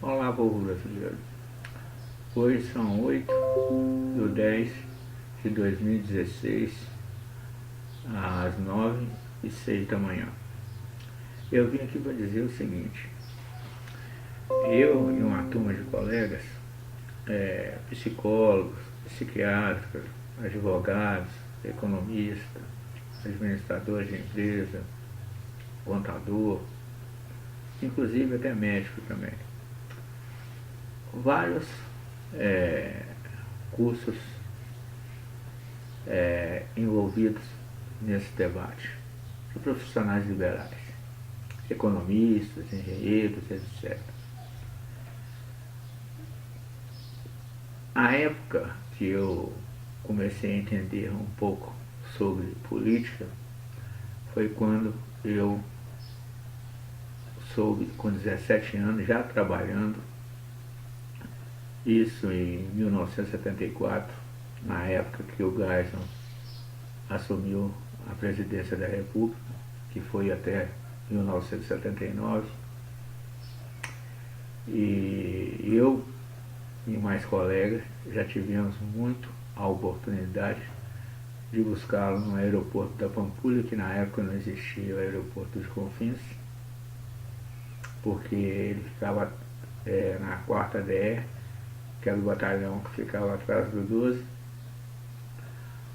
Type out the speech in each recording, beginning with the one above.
Olá, povo brasileiro. Hoje são 8/10/2016, às 9h06 da manhã. Eu vim aqui para dizer o seguinte: eu e uma turma de colegas, psicólogos, psiquiatras, advogados, economistas, administradores de empresa, contador, inclusive até médico também. Vários cursos envolvidos nesse debate, de profissionais liberais, economistas, engenheiros, etc. A época que eu comecei a entender um pouco sobre política foi quando eu soube, com 17 anos, já trabalhando, isso em 1974, na época que o Geisel assumiu a presidência da República, que foi até 1979, e eu e mais colegas já tivemos muito a oportunidade de buscá-lo no aeroporto da Pampulha, que na época não existia o aeroporto de Confins, porque ele ficava na 4ª DE, que era o batalhão que ficava atrás do 12,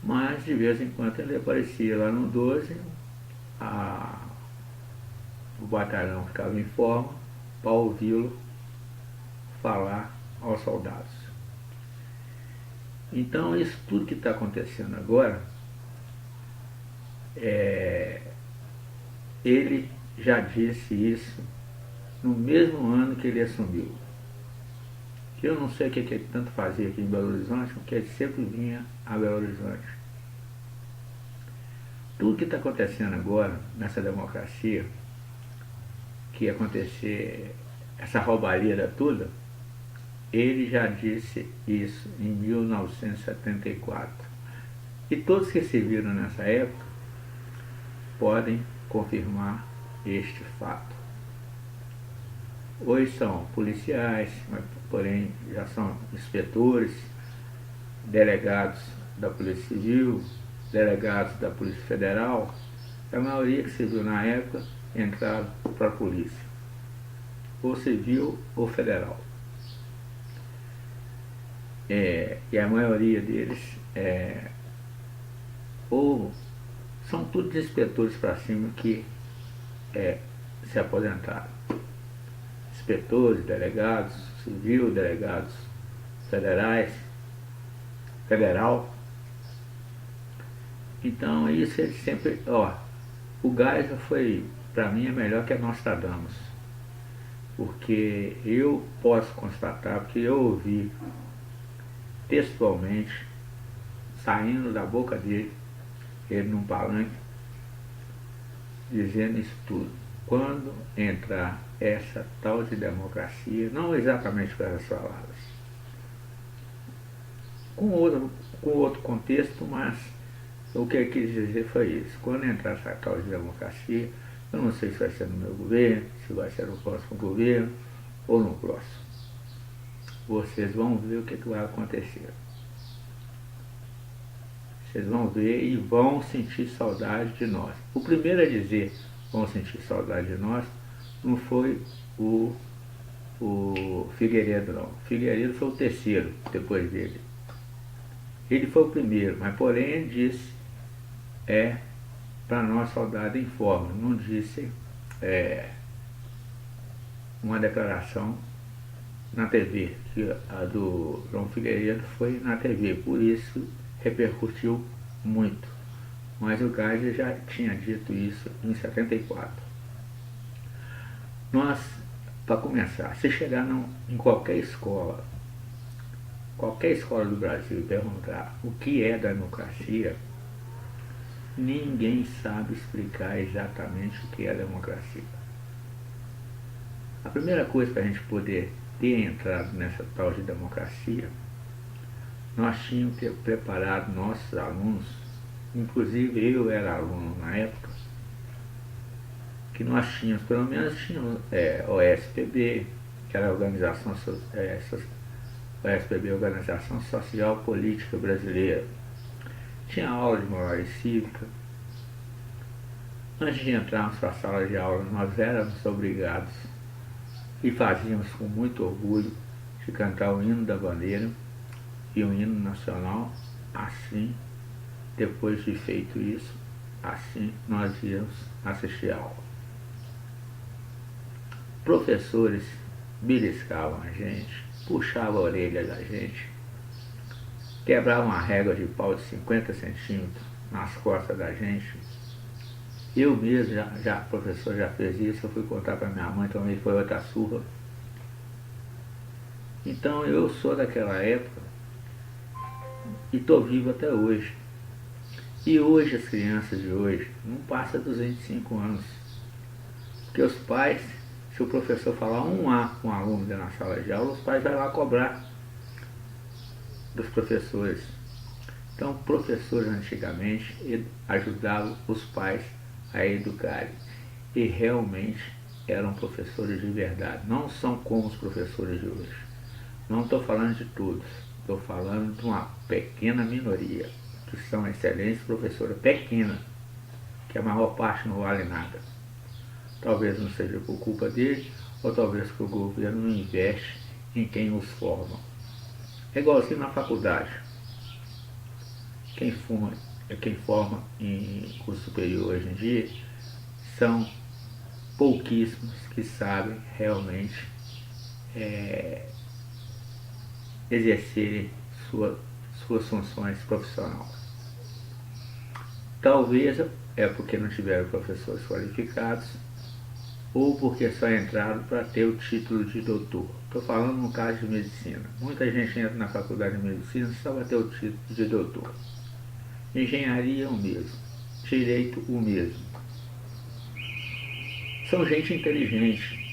mas de vez em quando ele aparecia lá no 12, o batalhão ficava em forma para ouvi-lo falar aos soldados. Então isso tudo que está acontecendo agora, ele já disse isso no mesmo ano que ele assumiu. Eu não sei o que ele tanto fazia aqui em Belo Horizonte, porque ele sempre vinha a Belo Horizonte. Tudo que está acontecendo agora nessa democracia, que acontecer essa roubalheira toda, ele já disse isso em 1974. E todos que se viram nessa época podem confirmar este fato. Hoje são policiais, porém já são inspetores, delegados da Polícia Civil, delegados da Polícia Federal. A maioria que se viu na época entraram para a polícia, ou civil ou federal. E a maioria deles ou são todos inspetores para cima que se aposentaram. Inspetores, delegados, civil, delegados federal. Então isso ele sempre, o Geisel foi, para mim, é melhor que a Nostradamus, porque eu posso constatar, porque eu ouvi textualmente, saindo da boca dele, ele num palanque, dizendo isso tudo. Quando entrar essa tal de democracia, não exatamente com essas palavras, com outro contexto, mas o que ele quis dizer foi isso. Quando entrar essa tal de democracia, eu não sei se vai ser no meu governo, se vai ser no próximo governo ou no próximo. Vocês vão ver o que vai acontecer. Vocês vão ver e vão sentir saudade de nós. O primeiro a dizer vão sentir saudade de nós não foi o Figueiredo, não. Figueiredo foi o terceiro depois dele. Ele foi o primeiro, mas porém ele disse para nós saudade em forma, não disse uma declaração na TV, que a do João Figueiredo foi na TV, por isso repercutiu muito. Mas o Geisel já tinha dito isso em 74. Nós, para começar, se chegar em qualquer escola do Brasil e perguntar o que é democracia, ninguém sabe explicar exatamente o que é democracia. A primeira coisa para a gente poder ter entrado nessa tal de democracia, nós tínhamos que ter preparado nossos alunos, inclusive eu era aluno na época, que nós tínhamos, pelo menos tínhamos OSPB, que era a organização, a SPB, Organização Social Política Brasileira. Tinha aula de moral e cívica. Antes de entrarmos para a sala de aula, nós éramos obrigados e fazíamos com muito orgulho de cantar o hino da bandeira e o hino nacional. Assim, depois de feito isso, assim nós íamos assistir a aula. Professores beliscavam a gente, puxavam a orelha da gente, quebravam uma régua de pau de 50 centímetros nas costas da gente. Eu mesmo, o professor já fez isso, eu fui contar para minha mãe, também foi outra surra. Então eu sou daquela época e estou vivo até hoje. E hoje as crianças de hoje não passam dos 25 anos. Porque os pais, se o professor falar um A com um aluno na sala de aula, os pais vão lá cobrar dos professores. Então, professores antigamente ajudavam os pais a educarem. E realmente eram professores de verdade. Não são como os professores de hoje. Não estou falando de todos. Estou falando de uma pequena minoria, que são excelentes professores, pequena, que a maior parte não vale nada. Talvez não seja por culpa dele, ou talvez porque o governo não investe em quem os forma. É igualzinho na faculdade. Quem forma em curso superior hoje em dia são pouquíssimos que sabem realmente exercerem suas funções profissionais. Talvez é porque não tiveram professores qualificados ou porque só entraram para ter o título de doutor. Estou falando no caso de medicina. Muita gente entra na faculdade de medicina só para ter o título de doutor. Engenharia o mesmo. Direito o mesmo. São gente inteligente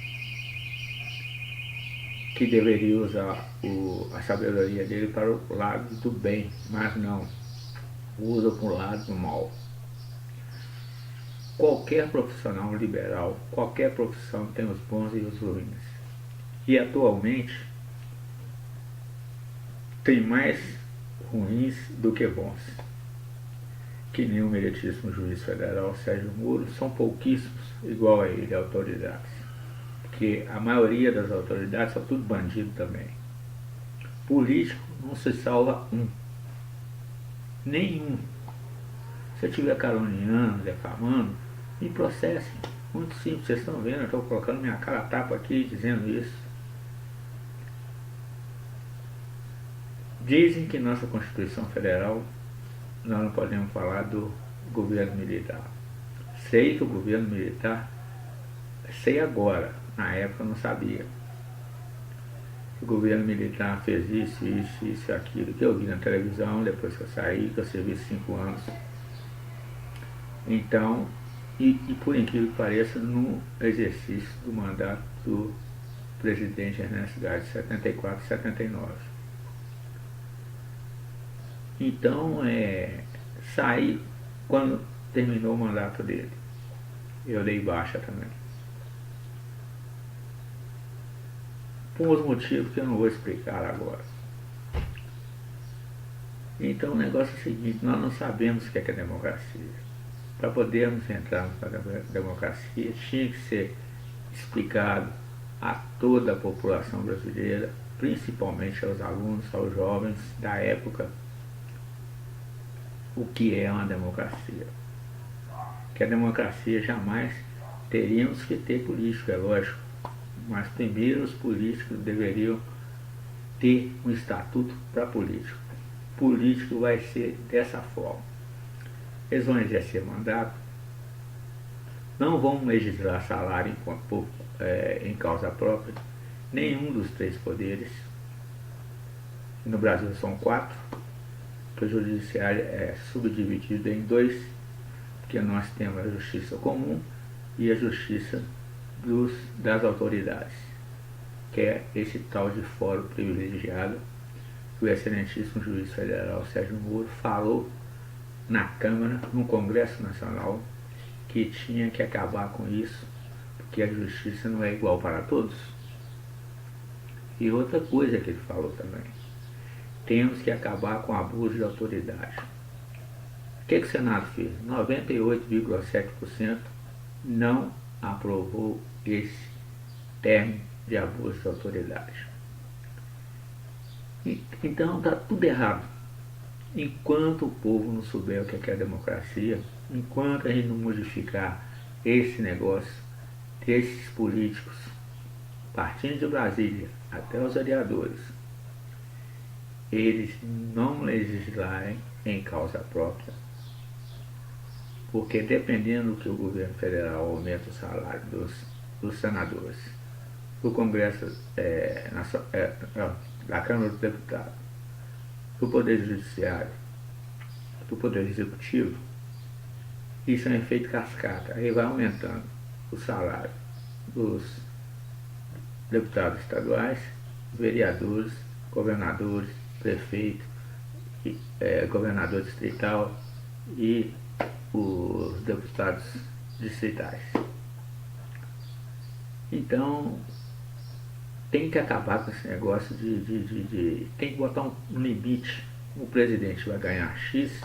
que deveria usar a sabedoria dele para o lado do bem, mas não. Usa para o lado do mal. Qualquer profissional liberal, qualquer profissão tem os bons e os ruins. E atualmente tem mais ruins do que bons. Que nem o meritíssimo juiz federal Sérgio Moro, são pouquíssimos igual a ele, autoridades. Porque a maioria das autoridades são tudo bandido também. Político não se salva um. Nenhum. Se eu estiver caluniando, defamando, me processem. Muito simples, vocês estão vendo, eu estou colocando minha cara a tapa aqui dizendo isso. Dizem que nossa Constituição Federal nós não podemos falar do governo militar. Sei que o governo militar, sei agora, na época eu não sabia. O governo militar fez isso, isso, isso, aquilo, que eu vi na televisão depois que eu saí, que eu servi 5 anos. Então, e por incrível que pareça, no exercício do mandato do presidente Ernesto Geisel, de 74 e 79. Então, saí quando terminou o mandato dele. Eu dei baixa também. Por uns motivos que eu não vou explicar agora. Então o negócio é o seguinte, nós não sabemos o que é democracia. Para podermos entrar na democracia, tinha que ser explicado a toda a população brasileira, principalmente aos alunos, aos jovens da época, o que é uma democracia. Que a democracia jamais teríamos que ter político, é lógico, mas primeiro os políticos deveriam ter um estatuto para político. Político vai ser dessa forma. Eles vão exercer mandato, não vão legislar salário em causa própria, nenhum dos 3 poderes. No Brasil são 4, que o judiciário é subdividido em 2, porque nós temos a justiça comum e a justiça das autoridades, que é esse tal de fórum privilegiado que o excelentíssimo juiz federal Sérgio Moro falou na Câmara, no Congresso Nacional, que tinha que acabar com isso, porque a justiça não é igual para todos. E outra coisa que ele falou também, temos que acabar com o abuso de autoridade. O que o Senado fez? 98,7% não aprovou esse termo de abuso de autoridade. Então está tudo errado. Enquanto o povo não souber o que é a democracia, enquanto a gente não modificar esse negócio desses políticos, partindo de Brasília até os vereadores, eles não legislarem em causa própria, porque dependendo do que o governo federal aumenta o salário dos senadores, do Congresso, da Câmara dos Deputados, do Poder Judiciário, do Poder Executivo, isso é um efeito cascata. Aí vai aumentando o salário dos deputados estaduais, vereadores, governadores, prefeitos, governador distrital e os deputados distritais. Então, tem que acabar com esse negócio tem que botar um limite. O presidente vai ganhar X,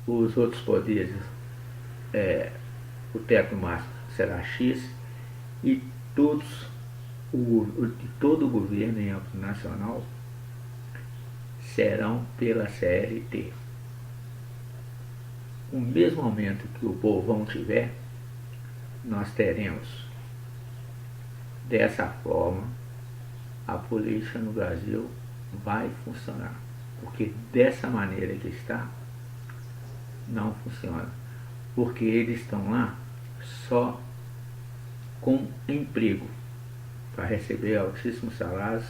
os outros poderes, o teto máximo será X, e todo o governo em âmbito nacional serão pela CLT. O mesmo aumento que o povão tiver, nós teremos. Dessa forma, a política no Brasil vai funcionar, porque dessa maneira que está, não funciona, porque eles estão lá só com emprego, para receber altíssimos salários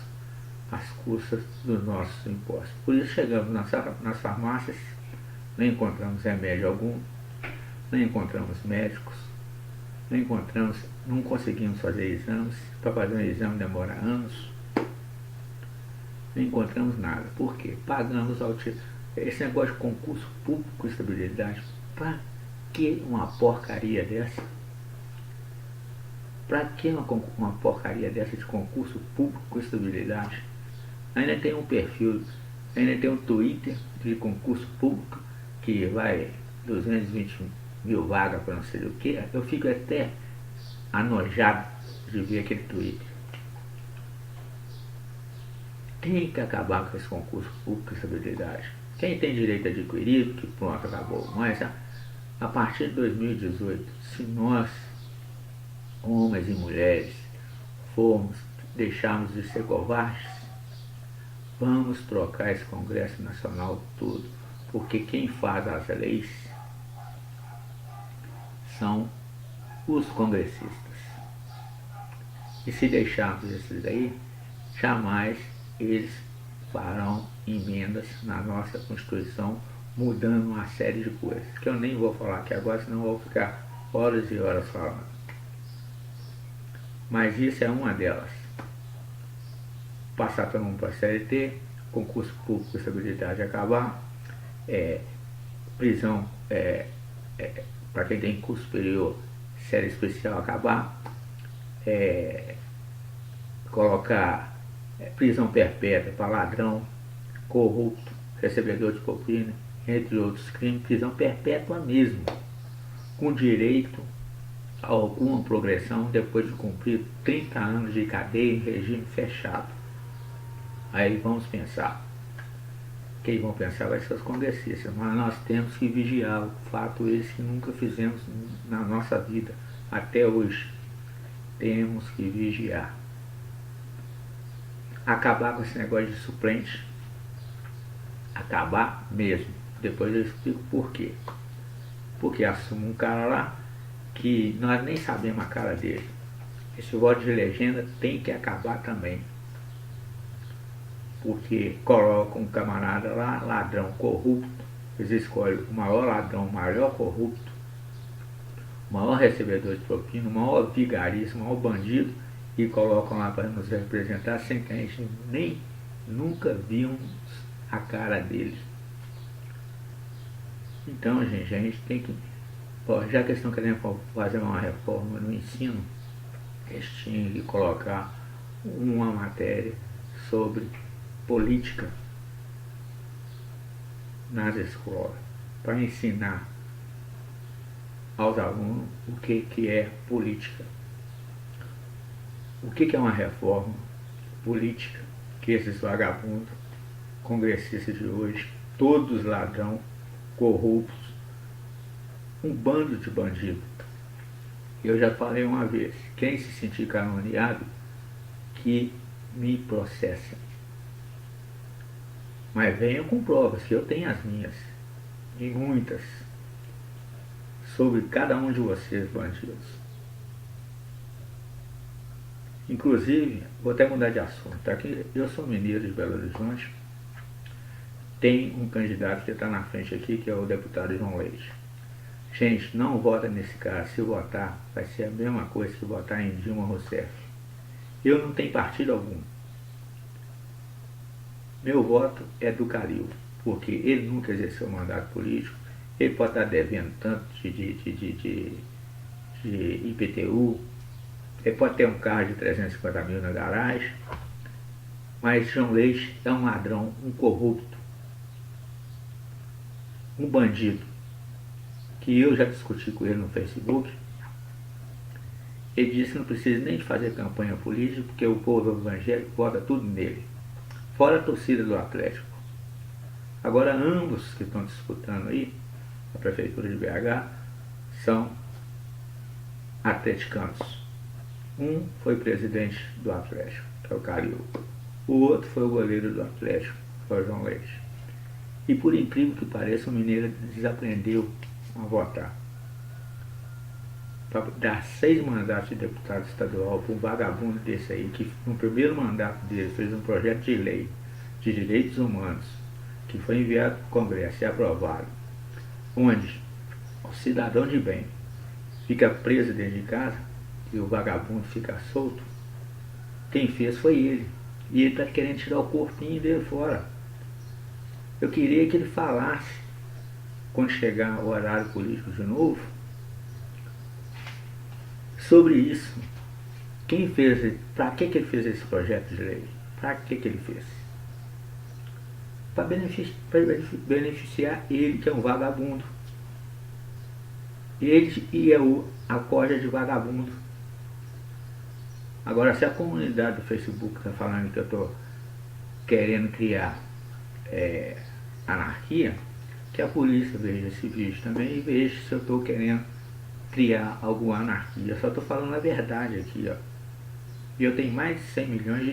às custas dos nossos impostos. Por isso chegamos nas farmácias, não encontramos remédio algum, não encontramos médicos, não conseguimos fazer exames. Para fazer um exame demora anos, não encontramos nada. Por quê? Pagamos esse negócio de concurso público com estabilidade. Para que uma porcaria dessa? Para que uma porcaria dessa de concurso público com estabilidade? Ainda tem um perfil, ainda tem um Twitter de concurso público que vai 220 mil vagas para não sei o que. Eu fico até anojado de ver aquele Twitter. Tem que acabar com esse concurso público com estabilidade. Quem tem direito adquirido, que pronto, acabou. Mas a partir de 2018, se nós, homens e mulheres, deixarmos de ser covardes, vamos trocar esse Congresso Nacional todo, porque quem faz as leis são os congressistas. E se deixarmos esses aí, jamais eles farão emendas na nossa Constituição, mudando uma série de coisas, que eu nem vou falar aqui agora, senão eu vou ficar horas e horas falando. Mas isso é uma delas. Passar todo mundo para a CLT, concurso público com estabilidade acabar, prisão para quem tem curso superior, série especial acabar, colocar prisão perpétua para ladrão, corrupto, recebedor de propina, entre outros crimes, prisão perpétua mesmo, com direito a alguma progressão depois de cumprir 30 anos de cadeia em regime fechado. Aí vamos pensar. Quem vão pensar vai ser os congressistas, mas nós temos que vigiar o fato esse que nunca fizemos na nossa vida até hoje. Temos que vigiar. Acabar com esse negócio de suplente. Acabar mesmo. Depois eu explico por quê. Porque assume um cara lá que nós nem sabemos a cara dele. Esse voto de legenda tem que acabar também. Porque coloca um camarada lá, ladrão corrupto, eles escolhem o maior ladrão, o maior corrupto, o maior recebedor de propina, o maior vigarista, o maior bandido, e colocam lá para nos representar sem que a gente nem nunca vimos a cara dele. Então, gente, a gente tem que, já que eles estão querendo fazer uma reforma no ensino, eles tinham que colocar uma matéria sobre política nas escolas, para ensinar aos alunos o que é política, o que é uma reforma política, que esses vagabundos congressistas de hoje, todos ladrão, corruptos, um bando de bandidos. Eu já falei uma vez, quem se sentir caluniado, que me processem. Mas venham com provas, que eu tenho as minhas, e muitas, sobre cada um de vocês, bandidos. Inclusive, vou até mudar de assunto. Aqui, eu sou mineiro de Belo Horizonte, tem um candidato que está na frente aqui, que é o deputado João Leite. Gente, não vota nesse cara. Se votar, vai ser a mesma coisa que votar em Dilma Rousseff. Eu não tenho partido algum. Meu voto é do Calil, porque ele nunca exerceu mandato político. Ele pode estar devendo tanto de IPTU, ele pode ter um carro de 350 mil na garagem, mas João Leite é um ladrão, um corrupto, um bandido, que eu já discuti com ele no Facebook. Ele disse que não precisa nem de fazer campanha política, porque o povo evangélico vota tudo nele, fora a torcida do Atlético. Agora, ambos que estão disputando aí, a prefeitura de BH, são atleticanos. Um foi presidente do Atlético, que é o Calil. O outro foi o goleiro do Atlético, que é o João Leite. E por incrível que pareça, o mineiro desaprendeu a votar. Para dar 6 mandatos de deputado estadual para um vagabundo desse aí, que no primeiro mandato dele fez um projeto de lei de direitos humanos, que foi enviado para o Congresso e aprovado, onde o cidadão de bem fica preso dentro de casa e o vagabundo fica solto. Quem fez foi ele. E ele está querendo tirar o corpinho dele fora. Eu queria que ele falasse, quando chegar o horário político de novo, sobre isso. Quem fez, para que ele fez esse projeto de lei? Para que ele fez? Para beneficiar ele, que é um vagabundo. Ele e a corda de vagabundo. Agora, se a comunidade do Facebook está falando que eu estou querendo criar anarquia, que a polícia veja esse vídeo também e veja se eu estou querendo criar alguma anarquia. Eu só estou falando a verdade aqui, ó. E eu tenho mais de 100 milhões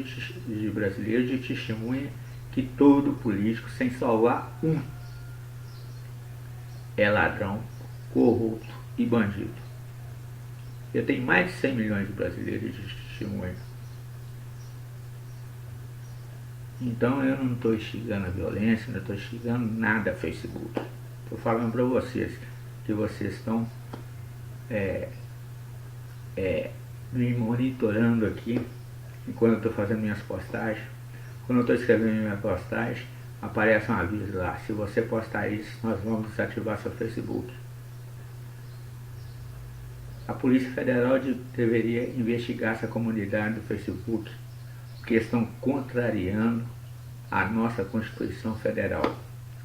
de brasileiros de testemunha que todo político, sem salvar um, é ladrão, corrupto e bandido. Eu tenho mais de 100 milhões de brasileiros de testemunha. Então eu não estou instigando a violência, não estou instigando nada a Facebook. Estou falando para vocês que vocês estão me monitorando aqui enquanto eu estou fazendo minhas postagens. Quando eu estou escrevendo minha postagem, aparece um aviso lá: se você postar isso, nós vamos desativar seu Facebook. A Polícia Federal deveria investigar essa comunidade do Facebook, porque estão contrariando a nossa Constituição Federal,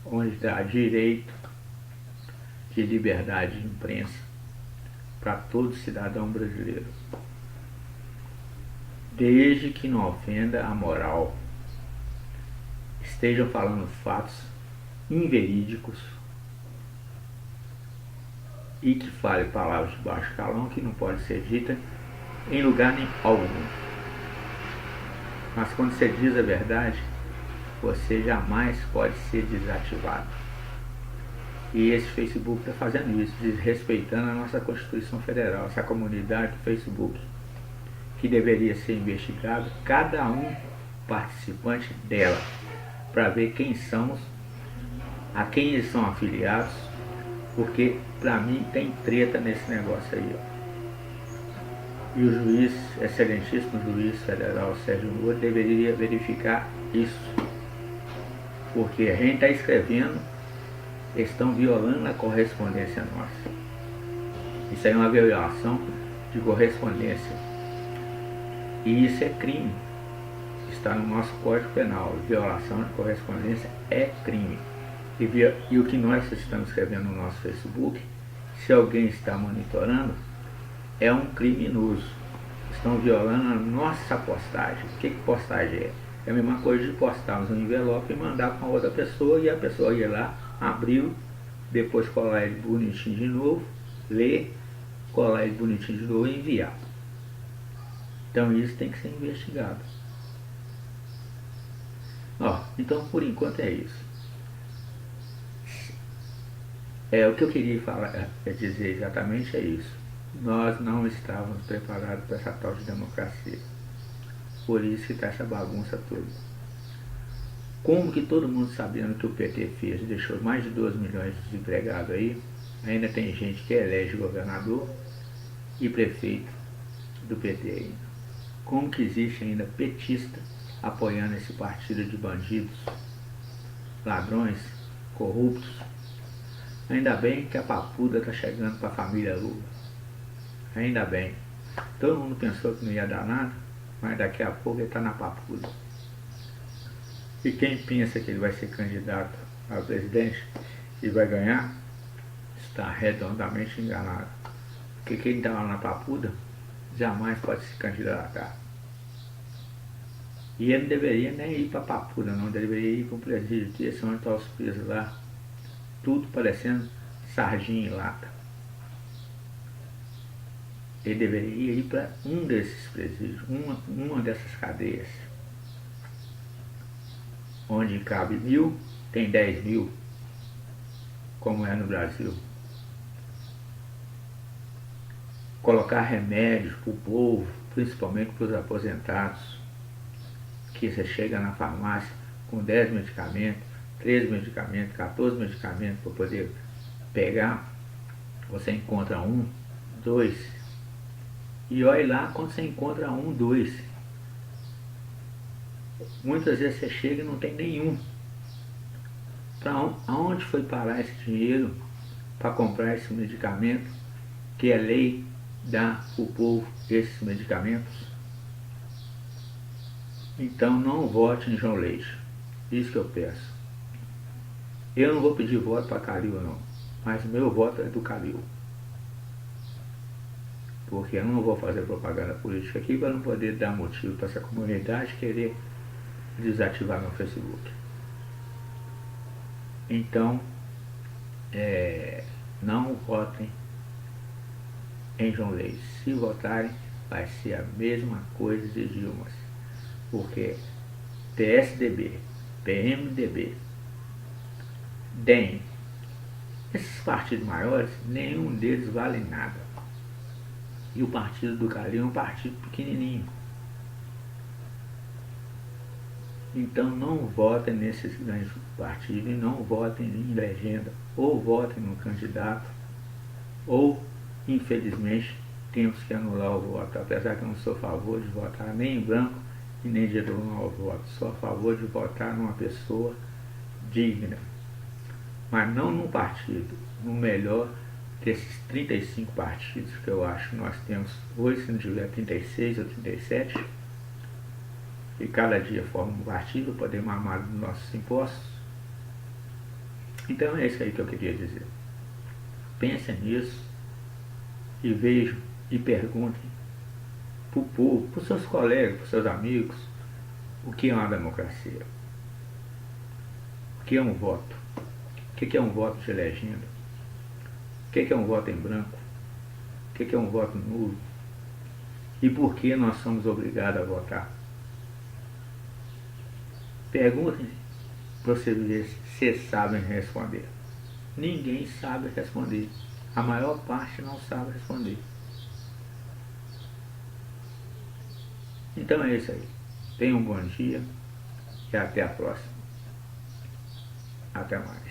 onde dá direito de liberdade de imprensa para todo cidadão brasileiro, desde que não ofenda a moral, estejam falando fatos inverídicos e que fale palavras de baixo calão que não pode ser dita em lugar nenhum algum. Mas quando você diz a verdade, você jamais pode ser desativado. E esse Facebook está fazendo isso, desrespeitando a nossa Constituição Federal, essa comunidade do Facebook, que deveria ser investigado, cada um participante dela, para ver quem somos, a quem eles são afiliados, porque para mim tem treta nesse negócio aí, ó. E o juiz, excelentíssimo juiz federal Sérgio Moro, deveria verificar isso, porque a gente está escrevendo, eles estão violando a correspondência nossa. Isso aí é uma violação de correspondência, e isso é crime. está no nosso Código Penal. Violação de correspondência é crime. E o que nós estamos escrevendo no nosso Facebook, se alguém está monitorando, é um criminoso. Estão violando a nossa postagem. O que postagem é? É a mesma coisa de postarmos um envelope e mandar para outra pessoa, e a pessoa ia lá, abriu, depois colar ele bonitinho de novo, ler, colar ele bonitinho de novo e enviar. Então isso tem que ser investigado. Então por enquanto é isso. O que eu queria falar, dizer exatamente é isso. Nós não estávamos preparados para essa tal de democracia. Por isso que está essa bagunça toda. Como que todo mundo sabendo que o PT fez, deixou mais de 2 milhões de desempregados aí, ainda tem gente que elege governador e prefeito do PT ainda. Como que existe ainda petista apoiando esse partido de bandidos, ladrões, corruptos? Ainda bem que a papuda está chegando para a família Lula. Ainda bem. Todo mundo pensou que não ia dar nada, mas daqui a pouco ele está na papuda. E quem pensa que ele vai ser candidato a presidente e vai ganhar, está redondamente enganado. Porque quem está lá na papuda jamais pode se candidatar. E ele não deveria nem ir para a papuda, não. Deveria ir para o presídio, que esse onde estão os presos lá. Tudo parecendo sardinha em lata. Ele deveria ir para um desses presídios, uma dessas cadeias. Onde cabe 1.000, tem 10.000, como é no Brasil. Colocar remédios para o povo, principalmente para os aposentados, que você chega na farmácia com 10 medicamentos, 13 medicamentos, 14 medicamentos para poder pegar, você encontra 1, 2, e olha lá quando você encontra 1, 2. Muitas vezes você chega e não tem nenhum. Aonde foi parar esse dinheiro para comprar esse medicamento, que a lei dá para o povo esses medicamentos? Então não vote em João Leite. Isso que eu peço. Eu não vou pedir voto para Calil não, mas o meu voto é do Calil. Porque eu não vou fazer propaganda política aqui para não poder dar motivo para essa comunidade querer desativar meu Facebook. Então, não votem em João Leite. Se votarem, vai ser a mesma coisa de Dilma. Porque PSDB, PMDB, DEM, esses partidos maiores, nenhum deles vale nada. E o partido do Calil é um partido pequenininho. Então não votem nesses grandes partidos e não votem em legenda. Ou votem no candidato, ou, infelizmente, temos que anular o voto. Apesar que eu não sou a favor de votar nem em branco e nem de anular o voto. Sou a favor de votar numa pessoa digna. Mas não num partido, no melhor desses 35 partidos que eu acho que nós temos hoje, se não tiver 36 ou 37, e cada dia forma um partido, podemos amar dos nossos impostos. Então é isso aí que eu queria dizer. Pensem nisso e vejam e perguntem para o povo, para os seus colegas, para os seus amigos, o que é uma democracia, o que é um voto, o que é um voto de legenda, o que é um voto em branco, o que é um voto nulo e por que nós somos obrigados a votar. Perguntem para vocês verem se vocês sabem responder. Ninguém sabe responder. A maior parte não sabe responder. Então é isso aí. Tenham um bom dia e até a próxima. Até mais.